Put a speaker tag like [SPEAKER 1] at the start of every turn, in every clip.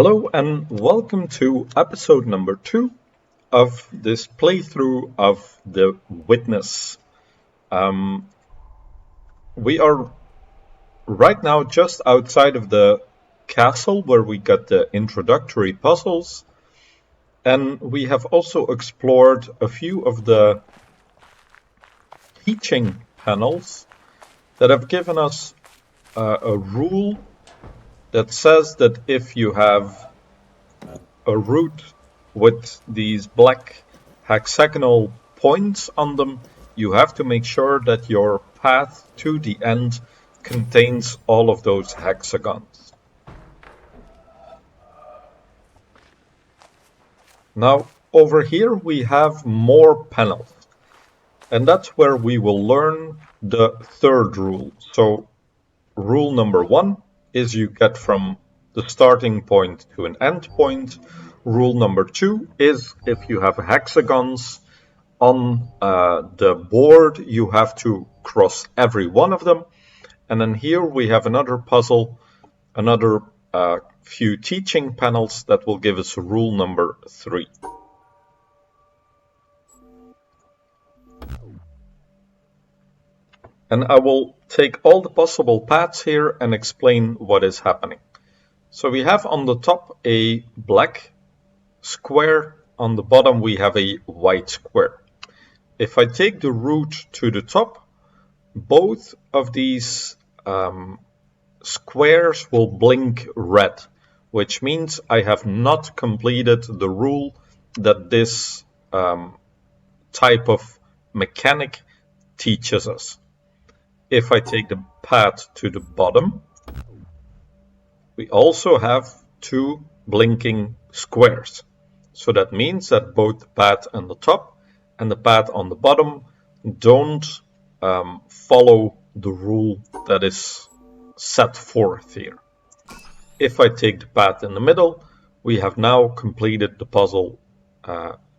[SPEAKER 1] Hello and welcome to episode number 2 of this playthrough of The Witness. We are right now just outside of the castle where we got the introductory puzzles, and we have also explored a few of the teaching panels that have given us a rule that says that if you have a route with these black hexagonal points on them, you have to make sure that your path to the end contains all of those hexagons. Now, over here we have more panels, and that's where we will learn the third rule. So, rule number 1 is you get from the starting point to an end point. Rule number 2 is if you have hexagons on the board, you have to cross every one of them. And then here we have another puzzle, another few teaching panels that will give us rule number 3. And I will take all the possible paths here and explain what is happening. So we have on the top a black square, on the bottom we have a white square. If I take the route to the top, both of these squares will blink red, which means I have not completed the rule that this type of mechanic teaches us. If I take the path to the bottom, we also have two blinking squares. So that means that both the path on the top and the path on the bottom don't follow the rule that is set forth here. If I take the path in the middle, we have now completed the puzzle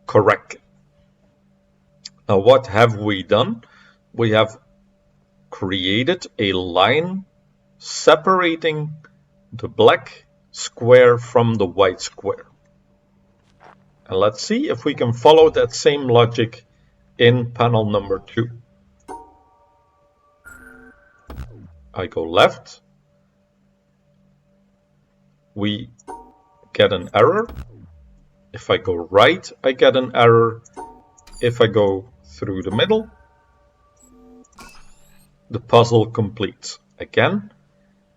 [SPEAKER 1] correctly. Now, what have we done? We have created a line separating the black square from the white square. And let's see if we can follow that same logic in panel number 2. I go left. We get an error. If I go right, I get an error. If I go through the middle, the puzzle completes. Again,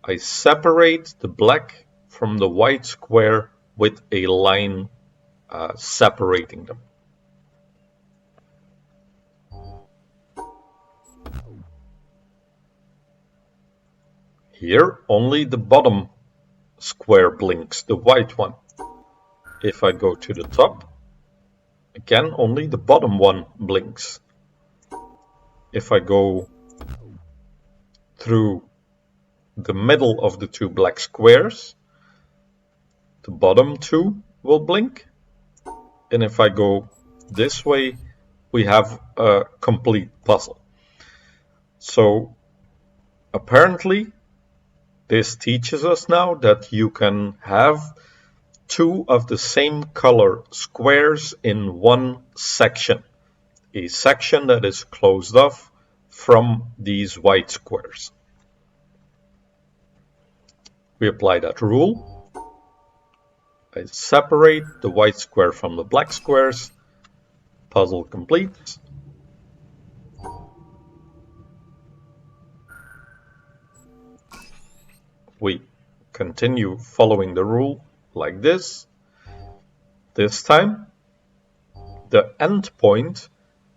[SPEAKER 1] I separate the black from the white square with a line separating them. Here, only the bottom square blinks, the white one. If I go to the top, again, only the bottom one blinks. If I go through the middle of the two black squares, the bottom two will blink. And if I go this way, we have a complete puzzle. So apparently, this teaches us now that you can have two of the same color squares in one section, a section that is closed off from these white squares. We apply that rule. I separate the white square from the black squares. Puzzle complete. We continue following the rule like this. This time, the end point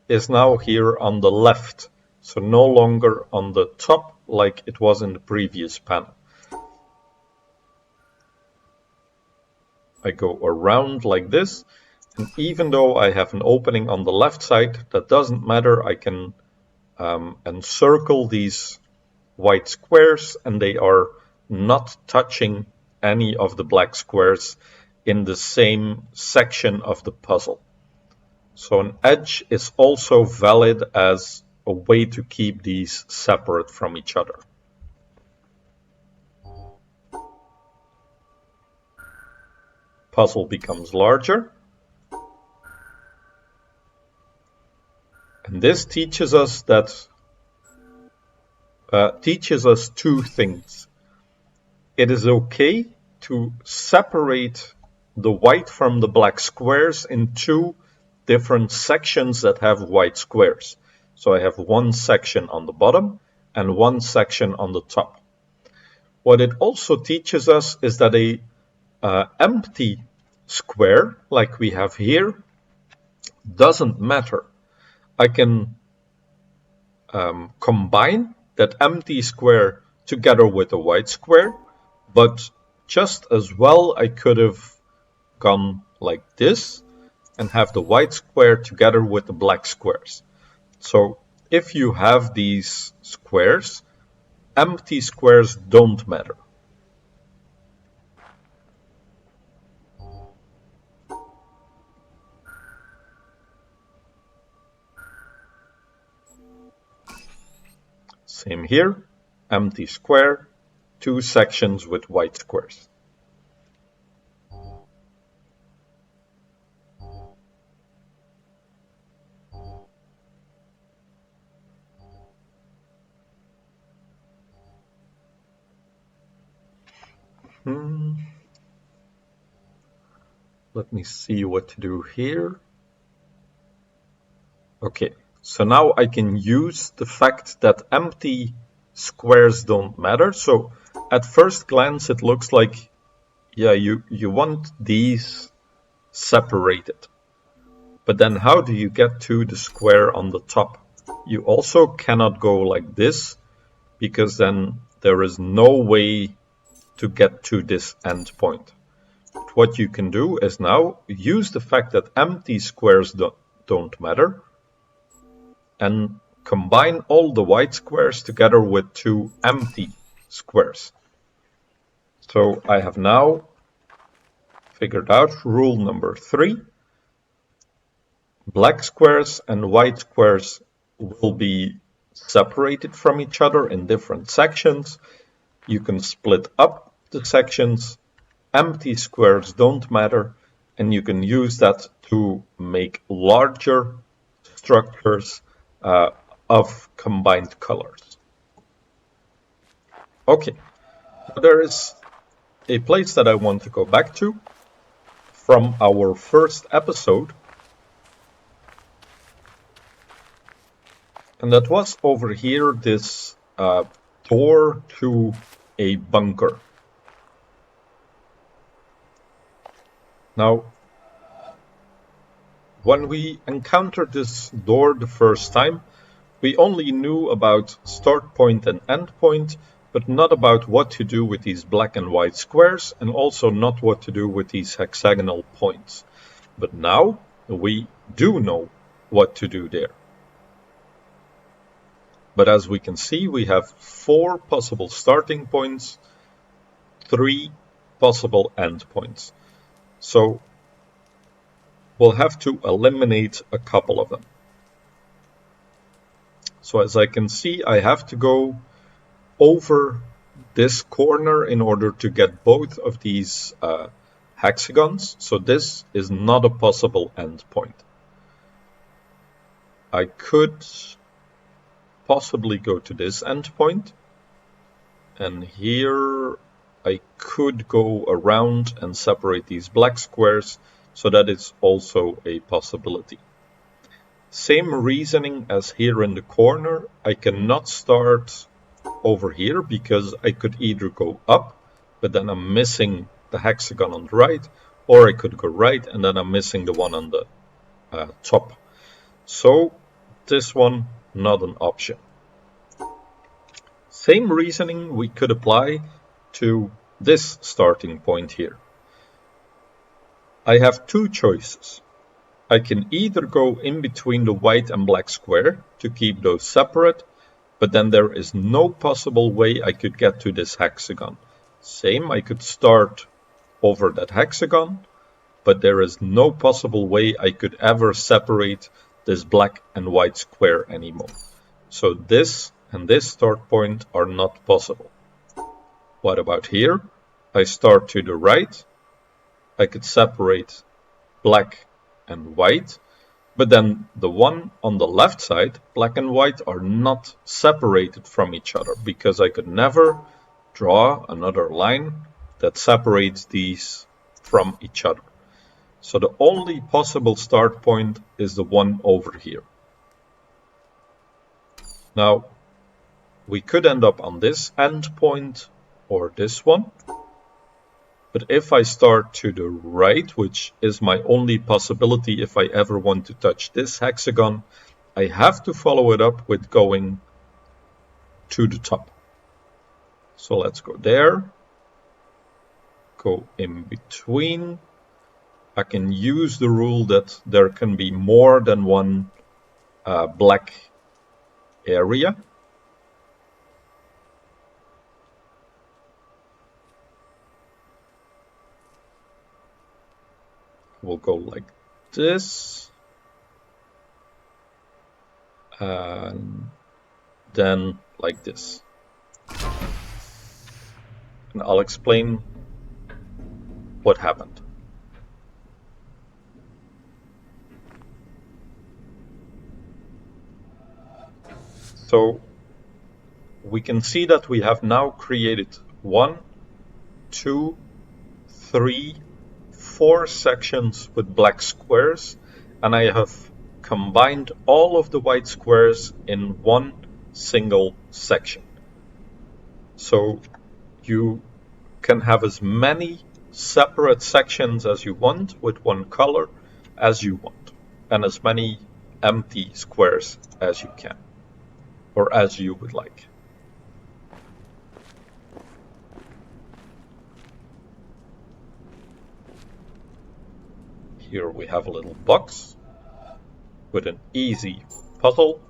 [SPEAKER 1] is now here on the left, so no longer on the top like it was in the previous panel. I go around like this, and even though I have an opening on the left side, that doesn't matter. I can encircle these white squares, and they are not touching any of the black squares in the same section of the puzzle. So an edge is also valid as a way to keep these separate from each other. puzzle becomes larger. And this teaches us two things. It is okay to separate the white from the black squares in two different sections that have white squares. So I have one section on the bottom and one section on the top. What it also teaches us is that a empty square, like we have here, doesn't matter. I can combine that empty square together with a white square, but just as well I could have gone like this and have the white square together with the black squares. So if you have these squares, empty squares don't matter. Same here, empty square, two sections with white squares. Let me see what to do here. Okay, so now I can use the fact that empty squares don't matter. So at first glance it looks like, yeah, you want these separated. But then how do you get to the square on the top? You also cannot go like this, because then there is no way to get to this endpoint. What you can do is now use the fact that empty squares don't matter and combine all the white squares together with two empty squares. So I have now figured out rule number 3. Black squares and white squares will be separated from each other in different sections. You can split up the sections. Empty squares don't matter, and you can use that to make larger structures of combined colors. Okay, there is a place that I want to go back to from our first episode, and that was over here, this door to a bunker. Now, when we encountered this door the first time, we only knew about start point and end point, but not about what to do with these black and white squares, and also not what to do with these hexagonal points. But now we do know what to do there. But as we can see, we have 4 possible starting points, 3 possible endpoints. So we'll have to eliminate a couple of them. So as I can see, I have to go over this corner in order to get both of these hexagons. So this is not a possible endpoint. I could possibly go to this endpoint, and here I could go around and separate these black squares, so that is also a possibility. Same reasoning as here in the corner. I cannot start over here because I could either go up, but then I'm missing the hexagon on the right, or I could go right and then I'm missing the one on the top. So this one, not an option. Same reasoning we could apply to this starting point here. I have 2 choices. I can either go in between the white and black square to keep those separate, but then there is no possible way I could get to this hexagon. Same, I could start over that hexagon, but there is no possible way I could ever separate this black and white square anymore. So this and this start point are not possible. What about here? I start to the right, I could separate black and white, but then the one on the left side, black and white, are not separated from each other because I could never draw another line that separates these from each other. So the only possible start point is the one over here. Now, we could end up on this end point or this one. But if I start to the right, which is my only possibility if I ever want to touch this hexagon, I have to follow it up with going to the top. So let's go there, go in between. I can use the rule that there can be more than one black area. We'll go like this, and then like this. And I'll explain what happened. So we can see that we have now created 1, 2, 3, 4 sections with black squares, and I have combined all of the white squares in one single section. So you can have as many separate sections as you want with one color as you want, and as many empty squares as you can, or as you would like. Here we have a little box with an easy puzzle,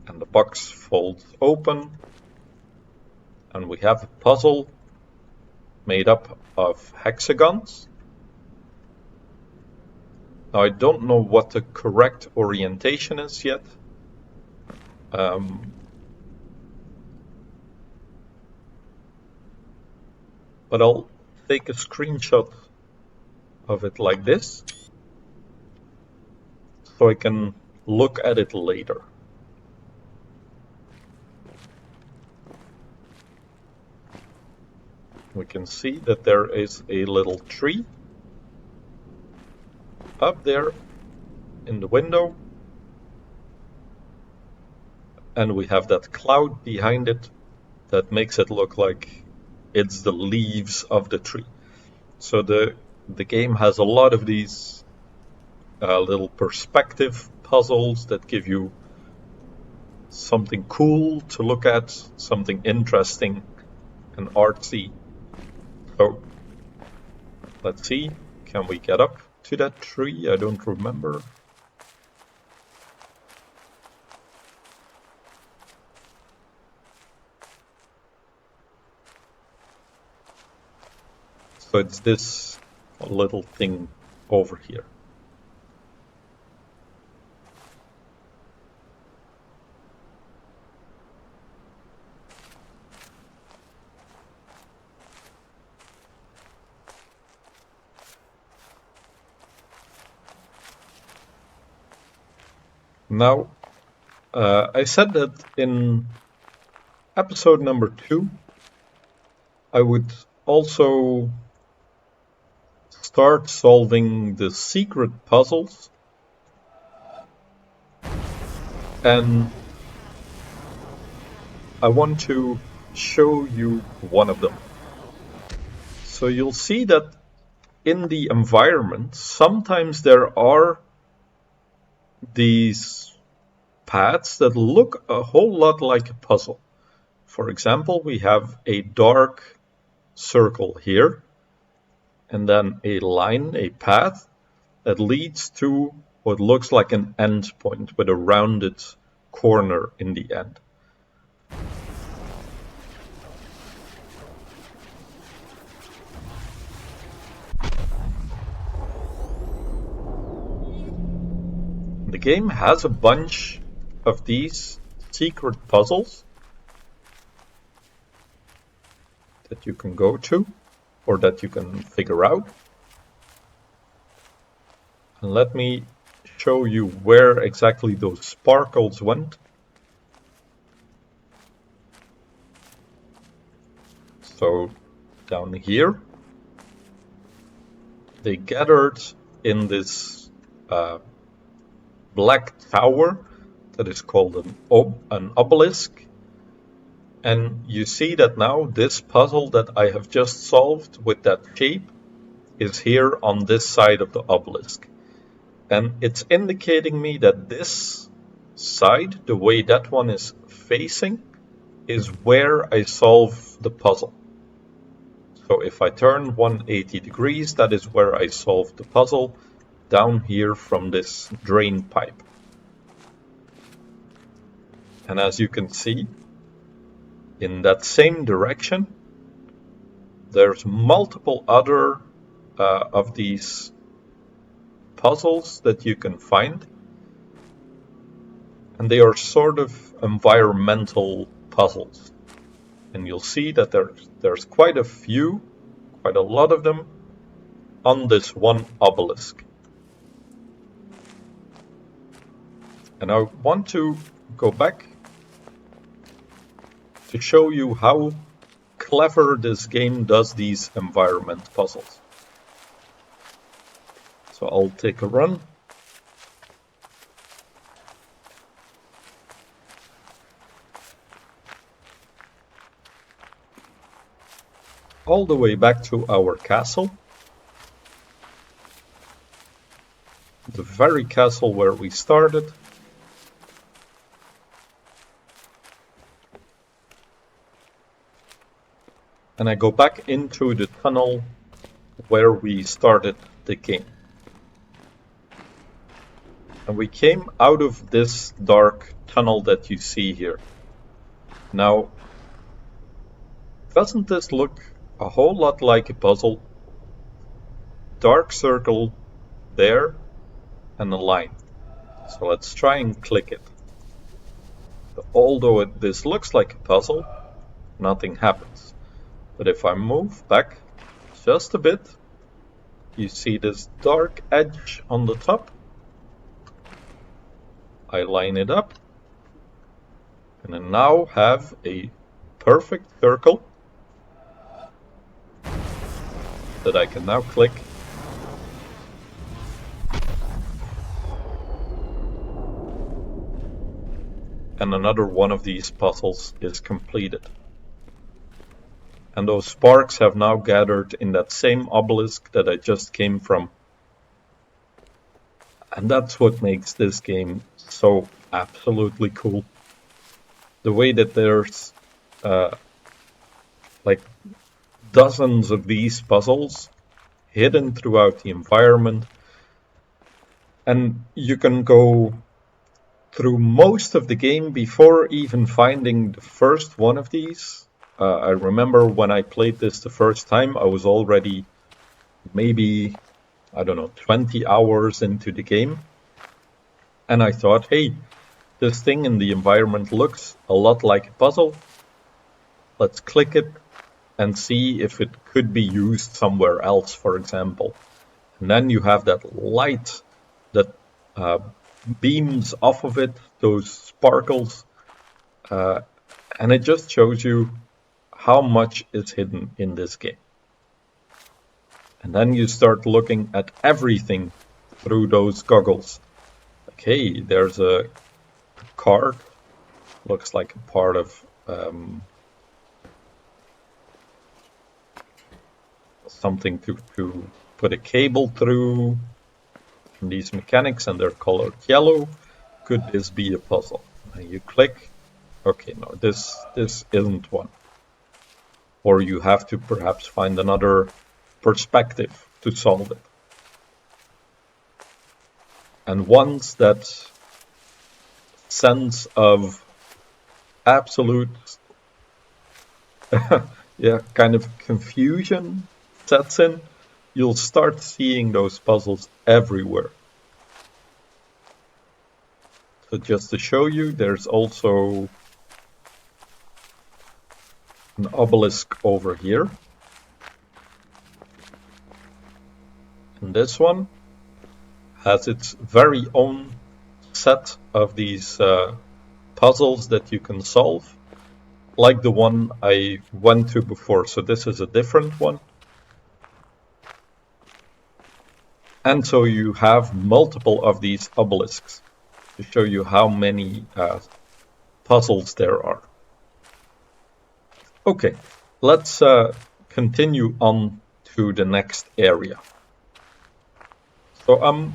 [SPEAKER 1] and the box folds open, and we have a puzzle made up of hexagons. Now I don't know what the correct orientation is yet. But I'll take a screenshot of it like this, so I can look at it later. We can see that there is a little tree up there in the window, and we have that cloud behind it that makes it look like it's the leaves of the tree. So the game has a lot of these little perspective puzzles that give you something cool to look at, something interesting and artsy. So let's see, can we get up to that tree? I don't remember. So it's this little thing over here. Now, I said that in episode number 2, I would also start solving the secret puzzles, and I want to show you one of them. So you'll see that in the environment, sometimes there are these paths that look a whole lot like a puzzle. For example, we have a dark circle here, and then a line, a path, that leads to what looks like an end point with a rounded corner in the end. The game has a bunch of these secret puzzles that you can go to. or that you can figure out. And let me show you where exactly those sparkles went. So down here, they gathered in this black tower that is called an obelisk. And you see that now this puzzle that I have just solved with that shape is here on this side of the obelisk. And it's indicating me that this side, the way that one is facing, is where I solve the puzzle. So if I turn 180 degrees, that is where I solve the puzzle, down here from this drain pipe. And as you can see, in that same direction, there's multiple other of these puzzles that you can find. And they are sort of environmental puzzles. And you'll see that there's quite a lot of them on this one obelisk. And I want to go back to show you how clever this game does these environment puzzles. So I'll take a run. All the way back to our castle. The very castle where we started. And I go back into the tunnel where we started the game. And we came out of this dark tunnel that you see here. Now, doesn't this look a whole lot like a puzzle? Dark circle there and a line. So let's try and click it. Although this looks like a puzzle, nothing happens. But if I move back just a bit, you see this dark edge on the top. I line it up, and I now have a perfect circle that I can now click. And another one of these puzzles is completed. And those sparks have now gathered in that same obelisk that I just came from. And that's what makes this game so absolutely cool. The way that there's like dozens of these puzzles hidden throughout the environment. And you can go through most of the game before even finding the first one of these. I remember when I played this the first time, I was already maybe, I don't know, 20 hours into the game. And I thought, hey, this thing in the environment looks a lot like a puzzle. Let's click it and see if it could be used somewhere else, for example. And then you have that light that beams off of it, those sparkles. And it just shows you how much is hidden in this game. And then you start looking at everything through those goggles. Like, hey, there's a card. Looks like a part of something to put a cable through. And these mechanics, and they're colored yellow. Could this be a puzzle? And you click. Okay, no, this isn't one. Or you have to perhaps find another perspective to solve it. And once that sense of absolute kind of confusion sets in, you'll start seeing those puzzles everywhere. So just to show you, there's also an obelisk over here. And this one has its very own set of these puzzles that you can solve, like the one I went to before. So this is a different one. And so you have multiple of these obelisks to show you how many puzzles there are. Okay, let's continue on to the next area. So I'm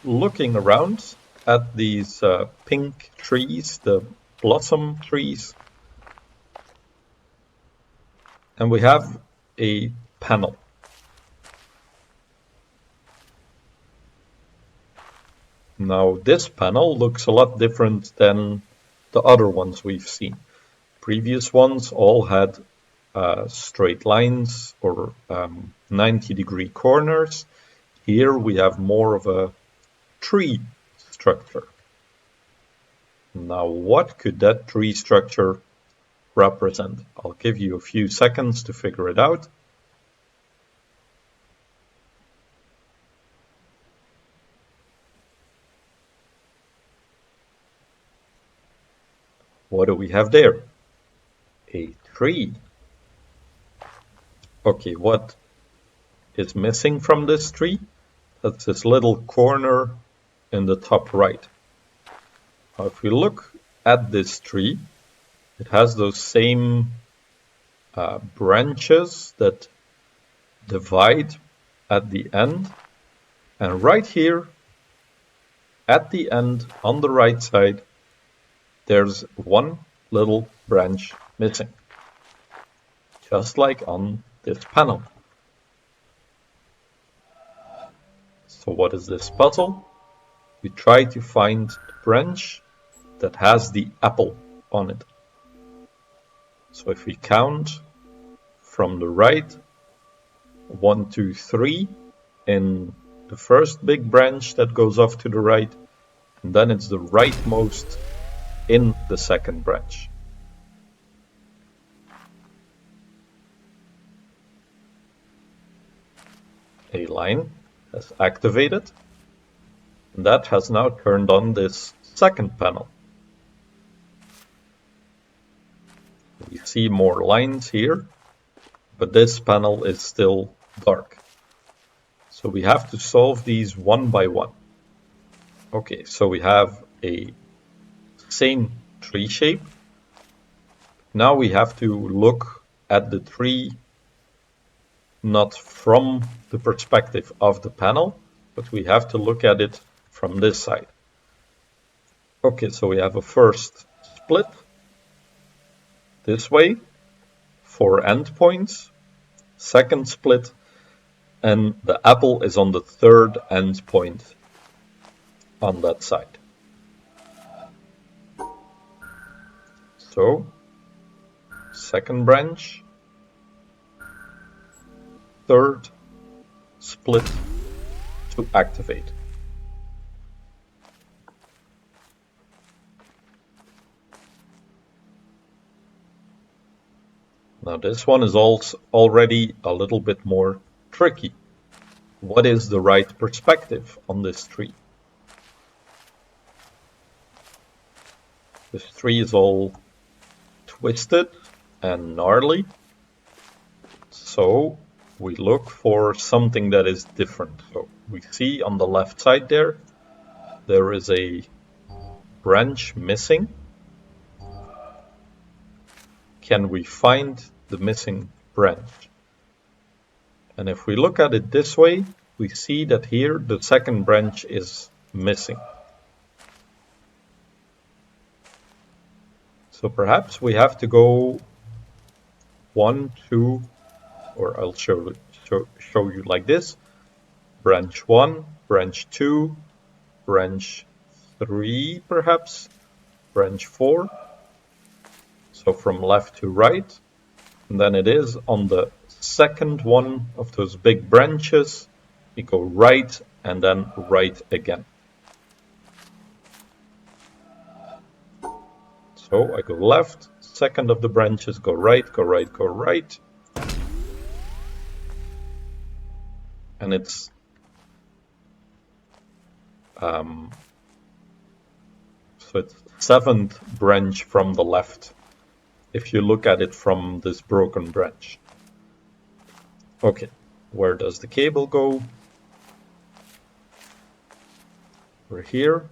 [SPEAKER 1] looking around at these pink trees, the blossom trees, and we have a panel. Now this panel looks a lot different than the other ones we've seen. Previous ones all had straight lines or 90-degree corners. Here we have more of a tree structure. Now what could that tree structure represent? I'll give you a few seconds to figure it out. What do we have there? A tree. Okay, what is missing from this tree? That's this little corner in the top right. Now, if we look at this tree, it has those same branches that divide at the end. And right here, at the end, on the right side, there's one little branch missing, just like on this panel. So what is this puzzle? We try to find the branch that has the apple on it. So if we count from the right, 1, 2, 3 in the first big branch that goes off to the right, and then it's the rightmost in the second branch. A line has activated, and that has now turned on this second panel. We see more lines here, but this panel is still dark. So we have to solve these one by one. Okay, so we have a same tree shape. Now we have to look at the tree not from the perspective of the panel, but we have to look at it from this side. Okay, so we have a first split this way, 4 endpoints, second split, and the apple is on the third endpoint on that side. So, second branch, third split to activate. Now this one is also already a little bit more tricky. What is the right perspective on this tree? This tree is all twisted and gnarly, so we look for something that is different. So we see on the left side there is a branch missing. Can we find the missing branch? And if we look at it this way, we see that here the second branch is missing. So perhaps we have to go 1, 2, or I'll show you like this. Branch 1, branch 2, branch 3 perhaps, branch 4. So from left to right. And then it is on the second one of those big branches. We go right and then right again. So I go left, second of the branches, go right, go right, go right. and it's so it's 7th branch from the left if you look at it from this broken branch. Okay, where does the cable go? We're here.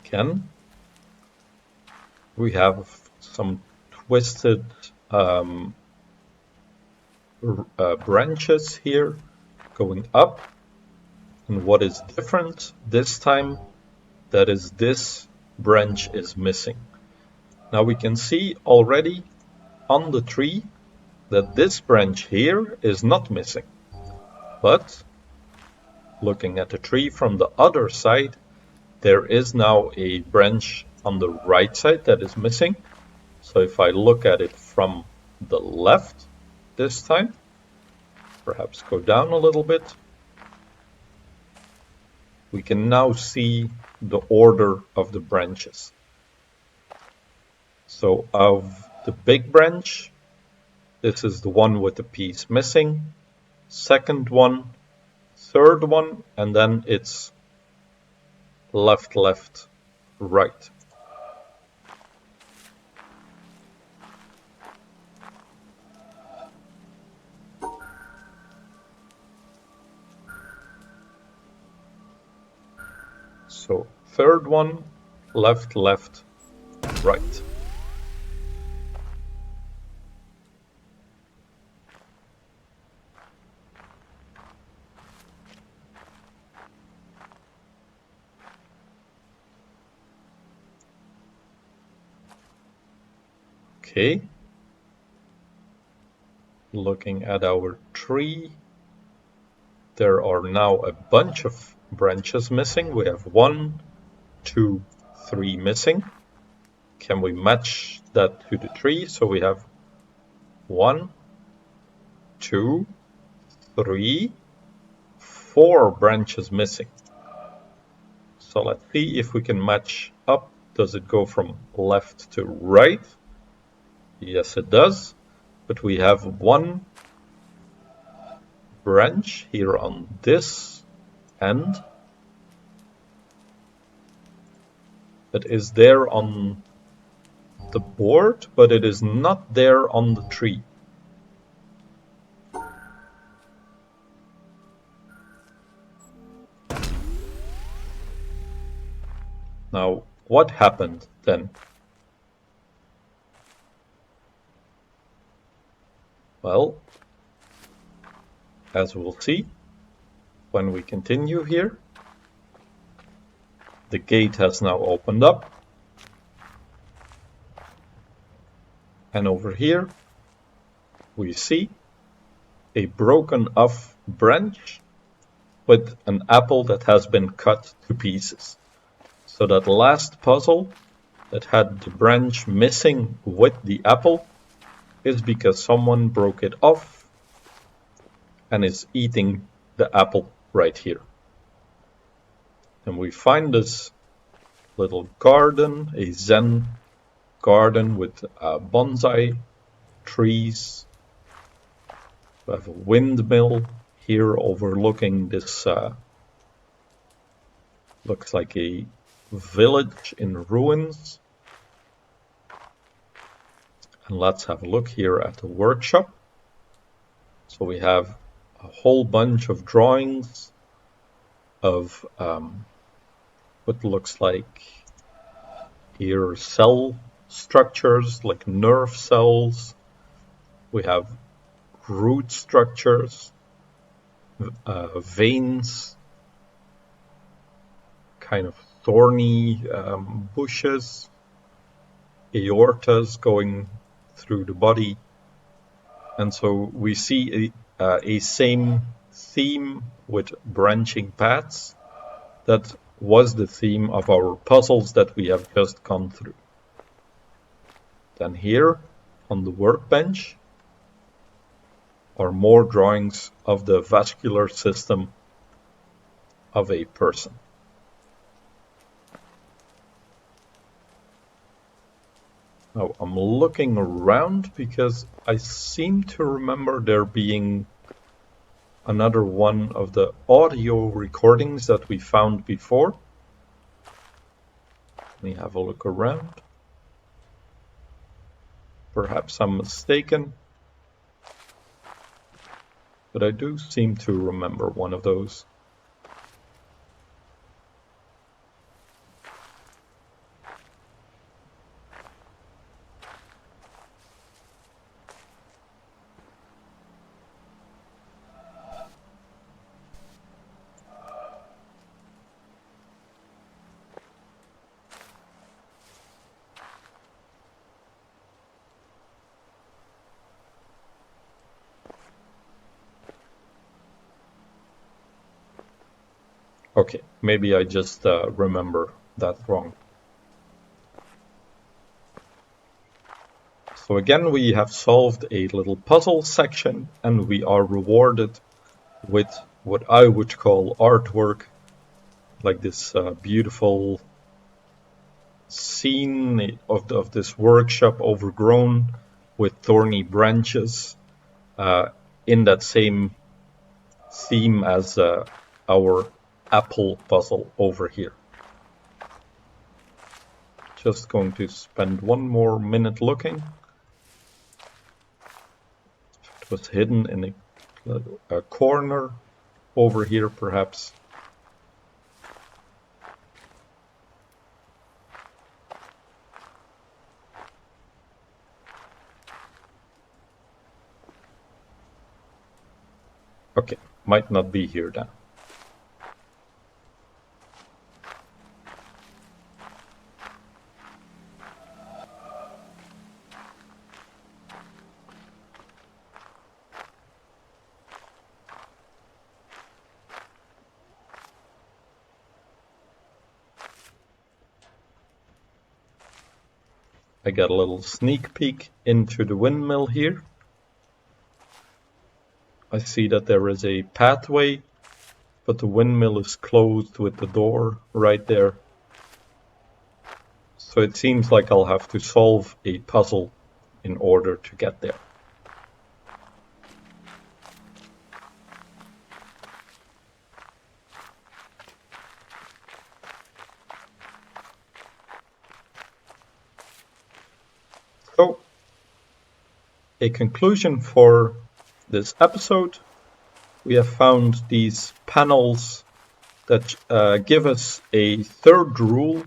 [SPEAKER 1] Again, we have some twisted branches here going up, and what is different this time, that is this branch is missing. Now we can see already on the tree that this branch here is not missing, but looking at the tree from the other side, there is now a branch on the right side that is missing. So if I look at it from the left this time, perhaps go down a little bit, we can now see the order of the branches. So of the big branch, this is the one with the piece missing, second one, third one, and then it's left, left, right. So third one, left, left, right. Okay. Looking at our tree, there are now a bunch of branches missing. We have 1, 2, 3 missing. Can we match that to the tree? So we have 1, 2, 3, 4 branches missing. So let's see if we can match up. Does it go from left to right? Yes, it does. But we have 1 branch here on this end that is there on the board, but it is not there on the tree. Now, what happened then? Well, as we'll see when we continue here, the gate has now opened up. And over here, we see a broken off branch with an apple that has been cut to pieces. So that last puzzle that had the branch missing with the apple is because someone broke it off and is eating the apple right here. And we find this little garden, a Zen garden with bonsai trees. We have a windmill here overlooking this, looks like a village in ruins. And let's have a look here at the workshop. So we have a whole bunch of drawings of what looks like here cell structures like nerve cells. We have root structures, veins, kind of thorny bushes, aortas going through the body. And so we see a same theme with branching paths that was the theme of our puzzles that we have just gone through. Then here on the workbench, or more drawings of the vascular system of a person. Now I'm looking around because I seem to remember there being another one of the audio recordings that we found before. Let me have a look around. Perhaps I'm mistaken, but I do seem to remember one of those. Okay, maybe I just remember that wrong. So again, we have solved a little puzzle section and we are rewarded with what I would call artwork, like this beautiful scene of this workshop overgrown with thorny branches in that same theme as our apple puzzle over here. Just going to spend one more minute looking. It was hidden in a corner over here, perhaps. Okay, might not be here then. I got a little sneak peek into the windmill here. I see that there is a pathway, but the windmill is closed with the door right there. So it seems like I'll have to solve a puzzle in order to get there. So, a conclusion for this episode. We have found these panels that give us a third rule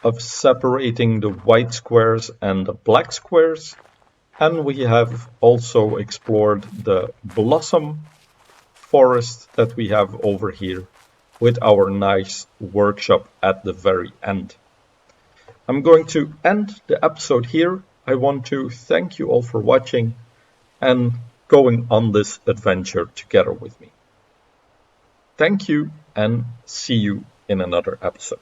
[SPEAKER 1] of separating the white squares and the black squares. And we have also explored the blossom forest that we have over here with our nice workshop at the very end. I'm going to end the episode here. I want to thank you all for watching and going on this adventure together with me. Thank you and see you in another episode.